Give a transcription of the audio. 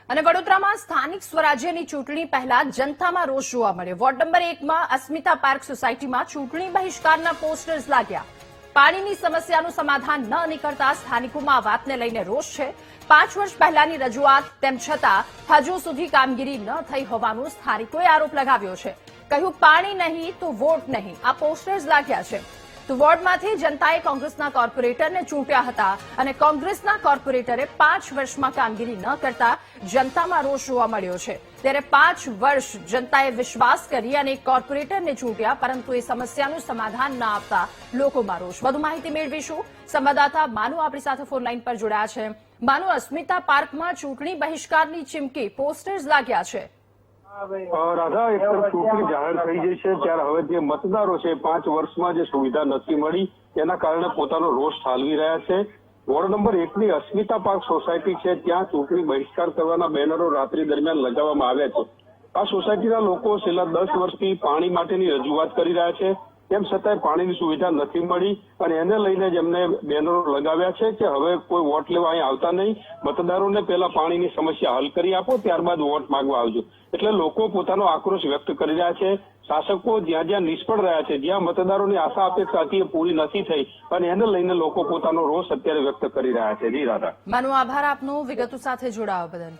અને વડોદરામાં સ્થાનિક સ્વરાજ્યની ચૂંટણી પહેલા જનતામાં રોષ જોવા મળ્યો। વોર્ડ નંબર 1માં અસ્મિતા પાર્ક સોસાયટીમાં ચૂંટણી બહિષ્કારના પોસ્ટર્સ લાગ્યા। પાણીની સમસ્યાનું સમાધાન ન નીકળતા સ્થાનિકોમાં આ વાતને લઈને રોષ છે। 5 વર્ષ પહેલાની રજૂઆત તેમ છતાં હજુ સુધી કામગીરી ન થઈ હોવાનું સ્થાનિકોએ આરોપ લગાવ્યો છે। કહ્યું પાણી નહીં તો વોટ નહીં, આ પોસ્ટર્સ લાગ્યા છે। તો વોર્ડમાંથી જનતાએ કોંગ્રેસના કોર્પોરેટરને ચૂંટ્યા હતા અને કોંગ્રેસના કોર્પોરેટરે 5 વર્ષમાં કામગીરી ન કરતા જનતામાં રોષ જોવા મળ્યો છે। ત્યારે 5 વર્ષ જનતાએ વિશ્વાસ કરી અને કોર્પોરેટરને ચૂંટ્યા, પરંતુ એ સમસ્યાનું સમાધાન ન આપતા લોકોમાં રોષ। વધુ માહિતી મેળવીશું। સંવાદદાતા માનુ આપણી સાથે ફોન લાઈન પર જોડાયા છે। માનુ, અસ્મિતા પાર્કમાં ચૂંટણી બહિષ્કારની ચીમકી, પોસ્ટર્સ લાગ્યા છે। રાધા, એક તરફ ચૂંટણી જાહેર થઈ ગઈ છે ત્યારે હવે જે મતદારો છે 5 વર્ષમાં જે સુવિધા નથી મળી તેના કારણે પોતાનો રોષ ઠાલવી રહ્યા છે। વોર્ડ નંબર 1ની અસ્મિતા પાર્ક સોસાયટી છે, ત્યાં ચૂંટણી બહિષ્કાર કરવાના બેનરો રાત્રિ દરમિયાન લગાવવામાં આવ્યા છે। આ સોસાયટીના લોકો છેલ્લા 10 વર્ષથી પાણી માટેની રજૂઆત કરી રહ્યા છે, તેમ છતાંય પાણીની સુવિધા નથી મળી અને એને લઈને જ એમને બેનરો લગાવ્યા છે કે હવે કોઈ વોટ લેવા અહીં આવતા નહીં, મતદારોને પહેલા પાણીની સમસ્યા હલ કરી આપો, ત્યારબાદ વોટ માંગવા આવજો। એટલે લોકો પોતાનો આક્રોશ વ્યક્ત કરી રહ્યા છે। શાસકો જ્યાં જ્યાં નિષ્ફળ રહ્યા છે, જ્યાં મતદારોની આશા અપેક્ષા હતી એ પૂરી નથી થઈ અને એને લઈને લોકો પોતાનો રોષ અત્યારે વ્યક્ત કરી રહ્યા છે। જી રાધા। માનુ, આભાર આપનો વિગતો સાથે જોડાવા બદલ।